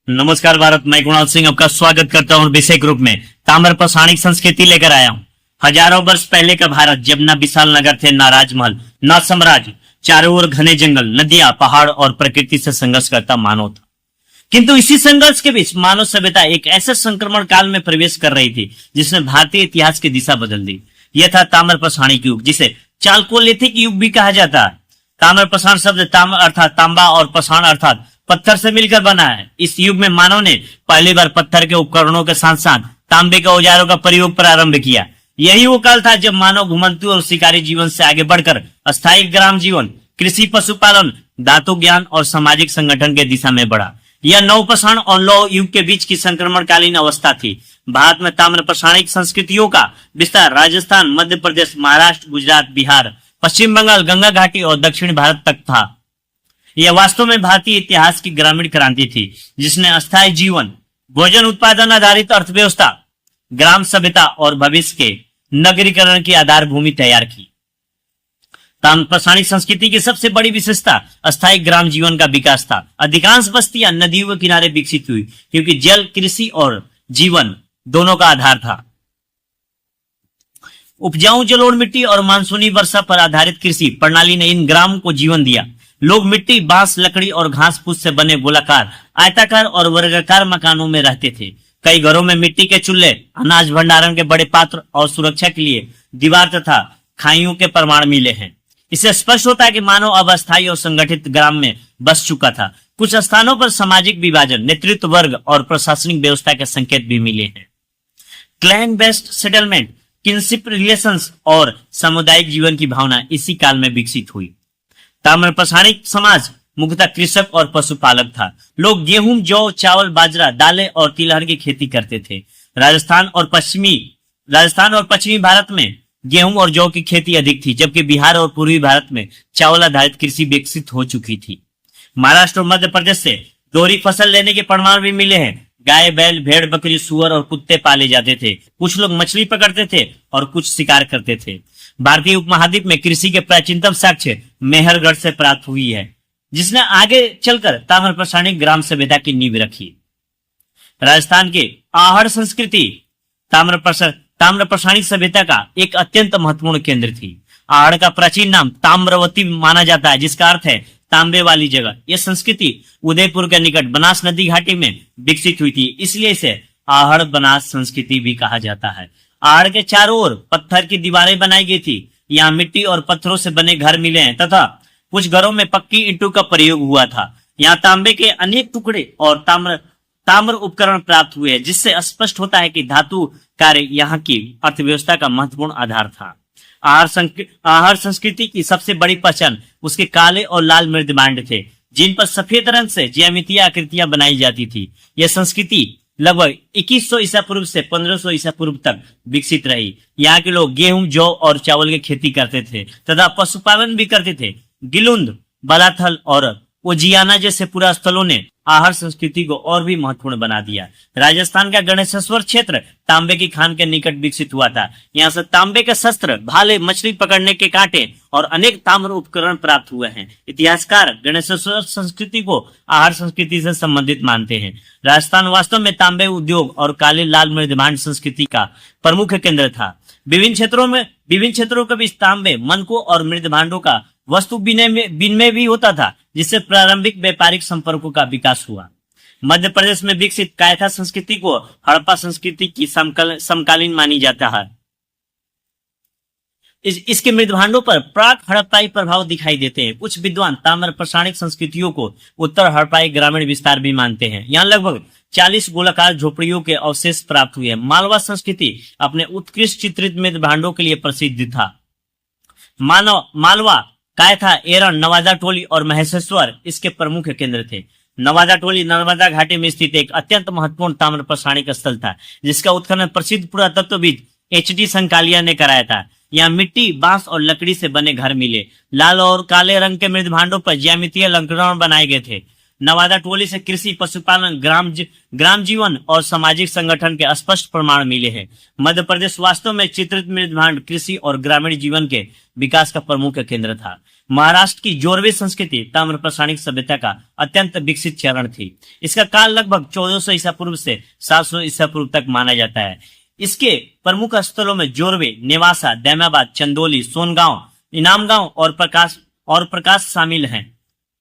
नमस्कार भारत, मैं कुणाल सिंह आपका स्वागत करता हूँ। विषय ग्रुप में ताम्र पाषाणिक संस्कृति लेकर आया हूँ। हजारों वर्ष पहले का भारत, जब न विशाल नगर थे, न राजमहल, न साम्राज्य, चारों ओर घने जंगल, नदियां, पहाड़ और प्रकृति से संघर्ष करता मानव था। किंतु इसी संघर्ष के बीच मानव सभ्यता एक ऐसे संक्रमण काल में प्रवेश कर रही थी जिसने भारतीय इतिहास की दिशा बदल दी। यह था ताम्र पाषाणिक युग, जिसे चालकोलिथिक युग भी कहा जाता है। ताम्र पाषाण शब्द ताम्र अर्थात तांबा और पाषाण अर्थात पत्थर से मिलकर बना है। इस युग में मानव ने पहली बार पत्थर के उपकरणों के साथ साथ तांबे के औजारों का प्रयोग प्रारंभ किया। यही वो काल था जब मानव घुमंतु और शिकारी जीवन से आगे बढ़कर अस्थायी ग्राम जीवन, कृषि, पशुपालन, धातु ज्ञान और सामाजिक संगठन के दिशा में बढ़ा। यह नवपाषाण और लौह युग के बीच की संक्रमणकालीन अवस्था थी। भारत में ताम्र पाषाणिक संस्कृतियों का विस्तार राजस्थान, मध्य प्रदेश, महाराष्ट्र, गुजरात, बिहार, पश्चिम बंगाल, गंगा घाटी और दक्षिण भारत तक था। यह वास्तव में भारतीय इतिहास की ग्रामीण क्रांति थी, जिसने अस्थायी जीवन, भोजन उत्पादन आधारित अर्थव्यवस्था, ग्राम सभ्यता और भविष्य के नगरीकरण की आधार भूमि तैयार की। ताम्र पाषाणिक संस्कृति की सबसे बड़ी विशेषता अस्थायी ग्राम जीवन का विकास था। अधिकांश बस्तियां नदियों के किनारे विकसित हुई क्योंकि जल, कृषि और जीवन दोनों का आधार था। उपजाऊ जलोढ़ मिट्टी और मानसूनी वर्षा पर आधारित कृषि प्रणाली ने इन ग्राम को जीवन दिया। लोग मिट्टी, बांस, लकड़ी और घास फूस से बने गोलाकार, आयताकार और वर्गाकार मकानों में रहते थे। कई घरों में मिट्टी के चूल्हे, अनाज भंडारण के बड़े पात्र और सुरक्षा के लिए दीवार तथा खाइयों के प्रमाण मिले हैं। इससे स्पष्ट होता है कि मानव अब अस्थायी और संगठित ग्राम में बस चुका था। कुछ स्थानों पर सामाजिक विभाजन, नेतृत्व वर्ग और प्रशासनिक व्यवस्था के संकेत भी मिले हैं। Clan based settlement, kinship relations और सामुदायिक जीवन की भावना इसी काल में विकसित हुई। ताम्र पाषाणिक समाज मुख्यतः कृषक और पशुपालक था। लोग गेहूं, जौ, चावल, बाजरा, दालें और तिलहन की खेती करते थे। राजस्थान और पश्चिमी भारत में गेहूं और जौ की खेती अधिक थी, जबकि बिहार और पूर्वी भारत में चावल आधारित कृषि विकसित हो चुकी थी। महाराष्ट्र और मध्य प्रदेश से दोहरी फसल लेने के प्रमाण भी मिले हैं। गाय, बैल, भेड़, बकरी, सुअर और कुत्ते पाले जाते थे। कुछ लोग मछली पकड़ते थे और कुछ शिकार करते थे। भारतीय उपमहाद्वीप में कृषि के प्राचीनतम साक्ष्य मेहरगढ़ से प्राप्त हुई है, जिसने आगे चलकर ताम्र पाषाणिक ग्राम सभ्यता की नींव रखी। राजस्थान के आहड़ संस्कृति ताम्र पाषाणिक सभ्यता का एक अत्यंत महत्वपूर्ण केंद्र थी। आहड़ का प्राचीन नाम ताम्रवती माना जाता है, जिसका अर्थ है तांबे वाली जगह। यह संस्कृति उदयपुर के निकट बनास नदी घाटी में विकसित हुई थी, इसलिए इसे आहड़ बनास संस्कृति भी कहा जाता है। आहड़ के चारों ओर पत्थर की दीवारें बनाई गई थी। यहाँ मिट्टी और पत्थरों से बने घर मिले हैं तथा कुछ घरों में पक्की ईंटों का प्रयोग हुआ था। यहाँ तांबे के अनेक टुकड़े और ताम्र उपकरण प्राप्त हुए हैं, जिससे स्पष्ट होता है कि धातु कार्य यहाँ की अर्थव्यवस्था का महत्वपूर्ण आधार था। आहड़ संस्कृति की सबसे बड़ी पहचान उसके काले और लाल मृदभांड थे, जिन पर सफेद रंग से ज्यामितीय आकृतियां बनाई जाती थी। यह संस्कृति लगभग 2100 ईसा पूर्व से 1500 ईसा पूर्व तक विकसित रही। यहाँ के लोग गेहूं, जौ और चावल की खेती करते थे तथा पशुपालन भी करते थे। गिलुंद, बलाथल और उजियाना जैसे पुरास्थलों ने आहड़ संस्कृति को और भी महत्वपूर्ण बना दिया। राजस्थान का गणेशेश्वर क्षेत्र तांबे की खान के निकट विकसित हुआ था। यहाँ से तांबे के शस्त्र, भाले, मछली पकड़ने के कांटे और अनेक ताम्र उपकरण प्राप्त हुए हैं। इतिहासकार गणेशेश्वर संस्कृति को आहड़ संस्कृति से संबंधित मानते हैं। राजस्थान वास्तव में तांबे उद्योग और काले लाल मृदभांड संस्कृति का प्रमुख केंद्र था। विभिन्न क्षेत्रों के बीच तांबे, मनकों और मृदभांडों का वस्तु विनिमय भी होता था, जिससे प्रारंभिक व्यापारिक संपर्कों का विकास हुआ। मध्य प्रदेश में विकसित कायथा संस्कृति को हड़प्पा संस्कृति की समकालीन मानी जाता है। इसके मृदभांडों पर प्राक हड़प्पाई प्रभाव दिखाई देते हैं। कुछ विद्वान ताम्र पाषाणिक संस्कृतियों को उत्तर हड़प्पाई ग्रामीण विस्तार भी मानते हैं। यहाँ लगभग 40 गोलाकार झोपड़ियों के अवशेष प्राप्त हुए हैं। मालवा संस्कृति अपने उत्कृष्ट चित्रित मृदभांडों के लिए प्रसिद्ध था। मालवा, कायथा, एरन, नवादा टोली और महेश्वर इसके प्रमुख केंद्र थे। नवादा टोली नर्मदा घाटी में स्थित एक अत्यंत महत्वपूर्ण ताम्र पाषाणिक स्थल था, जिसका उत्खनन प्रसिद्ध पुरातत्वविद HD संकालिया ने कराया था। यहाँ मिट्टी, बांस और लकड़ी से बने घर मिले। लाल और काले रंग के मृदभांडों पर ज्यामितीय अलंकरण बनाए गए थे। नवादा टोली से कृषि, पशुपालन, ग्राम जीवन और सामाजिक संगठन के स्पष्ट प्रमाण मिले हैं। मध्य प्रदेश वास्तव में चित्रित मृदभांड, कृषि और ग्रामीण जीवन के विकास का प्रमुख केंद्र था। महाराष्ट्र की जोरवे संस्कृति ताम्र प्रसारणिक सभ्यता का अत्यंत विकसित चरण थी। इसका काल लगभग 1400 ईसा पूर्व से 700 ईसा पूर्व तक माना जाता है। इसके प्रमुख स्थलों में जोरवे, नेवासा, दैमाबाद, चंदौली, सोनगांव, इनामगांव और प्रकाश शामिल हैं।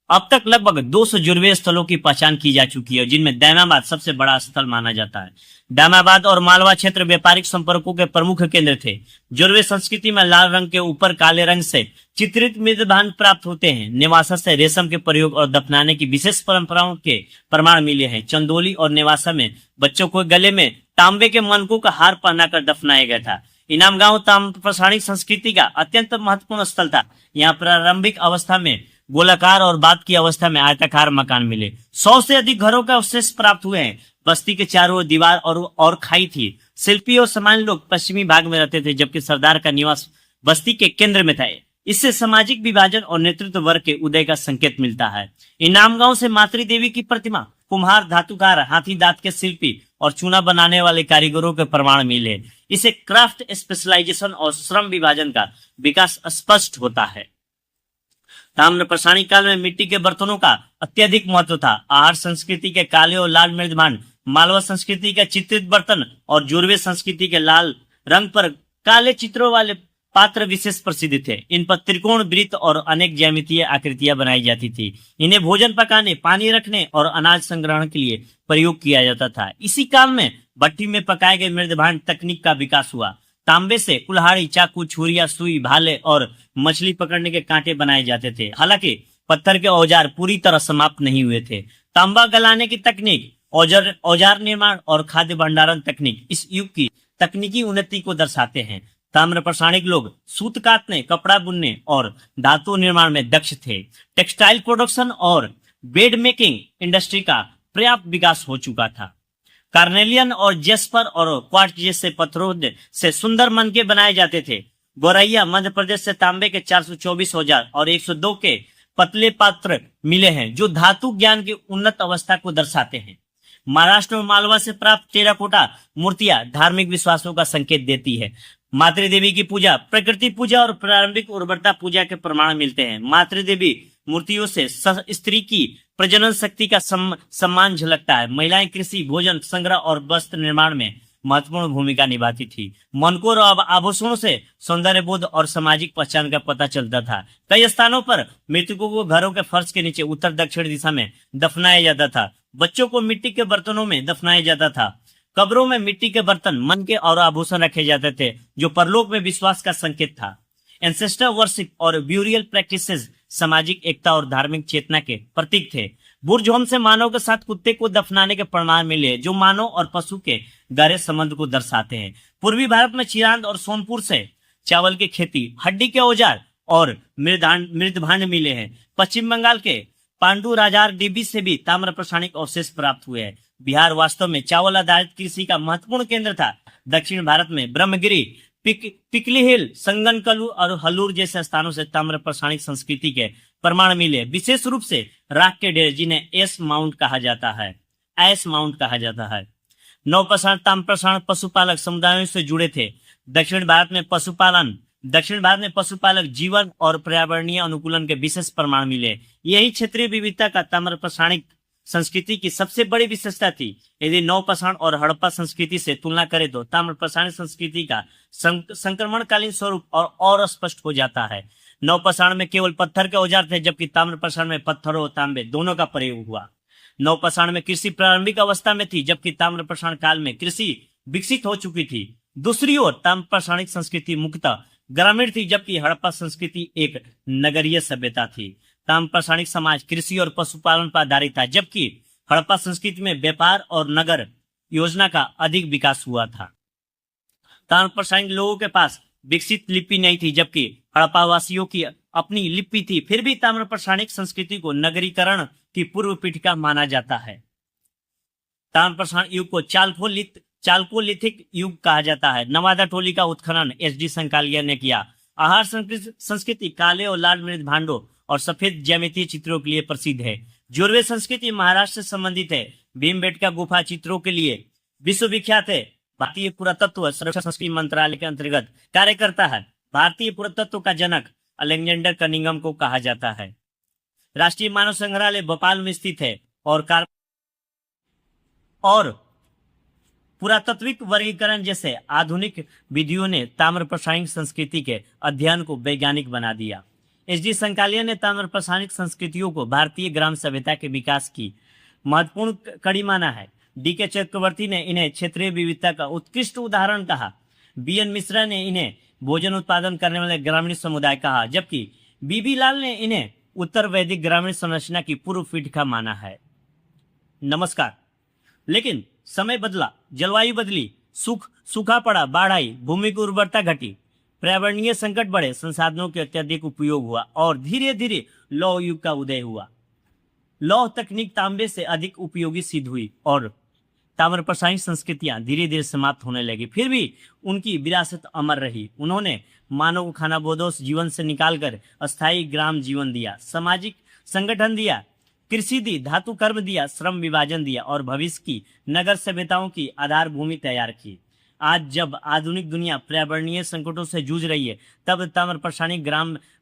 अब तक लगभग 200 जुर्वे स्थलों की पहचान की जा चुकी है, जिनमें दैमाबाद सबसे बड़ा स्थल माना जाता है। दैमाबाद और मालवा क्षेत्र व्यापारिक संपर्कों के प्रमुख केंद्र थे। जुर्वे संस्कृति में लाल रंग के ऊपर काले रंग से चित्रित मृदभांड प्राप्त होते हैं। नेवासा से रेशम के प्रयोग और दफनाने की विशेष परंपराओं के प्रमाण मिले हैं। चंदौली और नेवासा में बच्चों को गले में तांबे के मनकों का हार पहनाकर दफनाया गया था। इनाम गांव ताम्र प्रसारणिक संस्कृति का अत्यंत महत्वपूर्ण स्थल था। यहाँ प्रारंभिक अवस्था में गोलाकार और बाद की अवस्था में आयताकार मकान मिले। 100 से अधिक घरों का अवशेष प्राप्त हुए हैं। बस्ती के चारों ओर दीवार और खाई थी। शिल्पी और सामान्य लोग पश्चिमी भाग में रहते थे, जबकि सरदार का निवास बस्ती के केंद्र में था। इससे सामाजिक विभाजन और नेतृत्व वर्ग के उदय का संकेत मिलता है। इनाम गांव से मातृ देवी की प्रतिमा, कुम्हार, धातुकार, हाथी दांत के शिल्पी और चूना बनाने वाले कारीगरों के प्रमाण मिले। इसे क्राफ्ट स्पेशलाइजेशन और श्रम विभाजन का विकास स्पष्ट होता है। ताम्र प्रसारणिक काल में मिट्टी के बर्तनों का अत्यधिक महत्व था। आहार संस्कृति के काले और लाल मृदभांड, मालवा संस्कृति के चित्रित बर्तन और जोरवे संस्कृति के लाल रंग पर काले चित्रों वाले पात्र विशेष प्रसिद्ध थे। इन पर त्रिकोण, वृत्त और अनेक ज्यामितीय आकृतियां बनाई जाती थी। इन्हें भोजन पकाने, पानी रखने और अनाज संग्रहण के लिए प्रयोग किया जाता था। इसी काल में भट्टी में पकाए गए मृदभांड तकनीक का विकास हुआ। तांबे से कुल्हाड़ी, चाकू, छुरिया, सुई, भाले और मछली पकड़ने के कांटे बनाए जाते थे। हालांकि पत्थर के औजार पूरी तरह समाप्त नहीं हुए थे। तांबा गलाने की तकनीक, औजार निर्माण और खाद्य भंडारण तकनीक इस युग की तकनीकी उन्नति को दर्शाते हैं। ताम्र प्रसारणिक लोग सूत काटने, कपड़ा बुनने और धातु निर्माण में दक्ष थे। टेक्सटाइल प्रोडक्शन और बेड मेकिंग इंडस्ट्री का पर्याप्त विकास हो चुका था। कार्नेलियन और जेस्पर और क्वार्ट्ज जैसे पत्थरों से सुंदर मनके बनाए जाते थे। गोरैया मध्य प्रदेश से तांबे के 424 औजार और 102 के पतले पात्र मिले हैं, जो धातु ज्ञान की उन्नत अवस्था को दर्शाते हैं। महाराष्ट्र और मालवा से प्राप्त टेराकोटा मूर्तियां धार्मिक विश्वासों का संकेत देती है। मातृ देवी की पूजा, प्रकृति पूजा और प्रारंभिक उर्वरता पूजा के प्रमाण मिलते हैं। मातृ देवी मूर्तियों से स्त्री की प्रजनन शक्ति का सम्मान झलकता है। महिलाएं कृषि, भोजन संग्रह और वस्त्र निर्माण में महत्वपूर्ण भूमिका निभाती थी। मनकों और आभूषणों से सौंदर्य बोध और सामाजिक पहचान का पता चलता था। कई स्थानों पर मृतकों को घरों के फर्श के नीचे उत्तर दक्षिण दिशा में दफनाया जाता था। बच्चों को मिट्टी के बर्तनों में दफनाया जाता था। कब्रों में मिट्टी के बर्तन, मनके और आभूषण रखे जाते थे, जो परलोक में विश्वास का संकेत था। एंसेस्टर वर्शिप और ब्यूरियल प्रैक्टिसेस सामाजिक एकता और धार्मिक चेतना के प्रतीक थे। बुर्ज होम से मानव के साथ कुत्ते को दफनाने के प्रमाण मिले, जो मानव और पशु के गहरे संबंध को दर्शाते हैं। पूर्वी भारत में चिरांद और सोनपुर से चावल की खेती, हड्डी के औजार और मृदभांड मिले हैं। पश्चिम बंगाल के पांडु राजार डिब्बी से भी ताम्र प्रसारणिक अवशेष प्राप्त हुए हैं। बिहार वास्तव में चावल आधारित कृषि का महत्वपूर्ण केंद्र था। दक्षिण भारत में ब्रह्मगिरी, पिकली हिल, संगनकलू और हलूर जैसे स्थानों से ताम्र प्रसारणिक संस्कृति के प्रमाण मिले। विशेष रूप से राख के डेरे, जिन्हें एस माउंट कहा जाता है। नव प्रसारण ताम्र प्रसारण पशुपालक समुदायों से जुड़े थे। दक्षिण भारत में पशुपालक जीवन और पर्यावरणीय अनुकूलन के विशेष प्रमाण मिले। यही क्षेत्रीय विविधता का ताम्र प्रसारणिक संस्कृति की सबसे बड़ी विशेषता थी। यदि नव प्रसारण और हड़प्पा संस्कृति से तुलना करें तो ताम्र प्रसारण संस्कृति का संक्रमणकालीन स्वरूप और स्पष्ट हो जाता है। नव प्रसारण में केवल पत्थर के औजार थे, जबकि ताम्र प्रसारण में पत्थर और तांबे दोनों का प्रयोग हुआ। नव प्रसारण में कृषि प्रारंभिक अवस्था में थी, जबकि ताम्र प्रसारण काल में कृषि विकसित हो चुकी थी। दूसरी ओर ताम्र प्रसारणिक संस्कृति मुख्यतः ग्रामीण थी, जबकि हड़प्पा संस्कृति एक नगरीय सभ्यता थी। ताम्र प्रसारणिक समाज कृषि और पशुपालन पर आधारित था, जबकि हड़प्पा संस्कृति में व्यापार और नगर योजना का अधिक विकास हुआ था। ताम्र प्रसारणिक लोगों के पास विकसित लिपि नहीं थी, जबकि हड़प्पा वासियों की अपनी लिपि थी। फिर भी ताम्र प्रसारणिक संस्कृति को नगरीकरण की पूर्व पीठिका माना जाता है। ताम्र प्रसारण युग को चालकोलिथिक युग कहा जाता है। नवादा टोली का उत्खनन एस.डी. संकालिया ने किया। आहार संस्कृति काले और लाल मृदभांडों और सफेद ज्यामितीय चित्रों के लिए प्रसिद्ध है। जोरवे संस्कृति महाराष्ट्र से संबंधित है। भीमबेटका गुफा चित्रों के लिए विश्वविख्यात है। भारतीय पुरातत्व संरक्षण संस्कृति मंत्रालय के अंतर्गत कार्य करता है। भारतीय पुरातत्व का जनक अलेक्जेंडर कनिंघम को कहा जाता है। राष्ट्रीय मानव संग्रहालय भोपाल में स्थित है और पुरातात्विक वर्गीकरण जैसे आधुनिक विधियों ने ताम्र प्रसायनिक संस्कृति के अध्ययन को वैज्ञानिक बना दिया। एच.डी. संकालिया ने ताम्र प्रसायनिक संस्कृतियों को भारतीय ग्राम सभ्यता के विकास की महत्वपूर्ण कड़ी माना है। डी.के. चक्रवर्ती ने इन्हें क्षेत्रीय विविधता का उत्कृष्ट उदाहरण कहा। बी.एन. मिश्रा ने इन्हें भोजन उत्पादन करने वाले ग्रामीण समुदाय कहा, जबकि बी.बी. लाल ने इन्हें उत्तर वैदिक ग्रामीण संरचना की पूर्व पीठिका माना है। नमस्कार। लेकिन समय बदला, जलवायु बदली, सूखा पड़ा, बाढ़ आई, भूमि की उर्वरता घटी, पर्यावरणीय संकट बढ़े, संसाधनों के अत्यधिक उपयोग हुआ और धीरे धीरे लौह युग का उदय हुआ। लौह तकनीक तांबे से अधिक उपयोगी सिद्ध हुई और ताम्र प्रसायनिक संस्कृतियां धीरे धीरे समाप्त होने लगी। फिर भी उनकी विरासत अमर रही। उन्होंने मानव को खानाबदोश जीवन से निकालकर अस्थायी ग्राम जीवन दिया, सामाजिक संगठन दिया, कृषि दी, धातु कर्म दिया, श्रम विभाजन दिया और भविष्य की नगर सभ्यताओं की आधार भूमि तैयार की। आज जब आधुनिक दुनिया पर्यावरणीय संकटों से जूझ रही है, तब ताम्र प्रसायनिक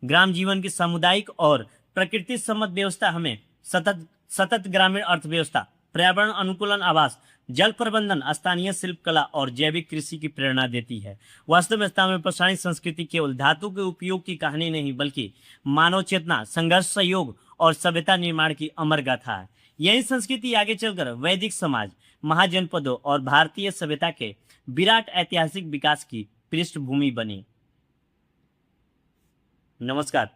ग्राम जीवन की सामुदायिक और प्रकृति सम्मत व्यवस्था हमें सतत ग्रामीण अर्थव्यवस्था, पर्यावरण अनुकूलन आवास, जल प्रबंधन, स्थानीय शिल्प कला और जैविक कृषि की प्रेरणा देती है। वास्तव में ताम्र प्रसायनिक संस्कृति केवल धातु के उपयोग की कहानी नहीं, बल्कि मानव चेतना, संघर्ष, सहयोग और सभ्यता निर्माण की अमर गाथा है। यही संस्कृति आगे चलकर वैदिक समाज, महाजनपदों और भारतीय सभ्यता के विराट ऐतिहासिक विकास की पृष्ठभूमि बनी। नमस्कार।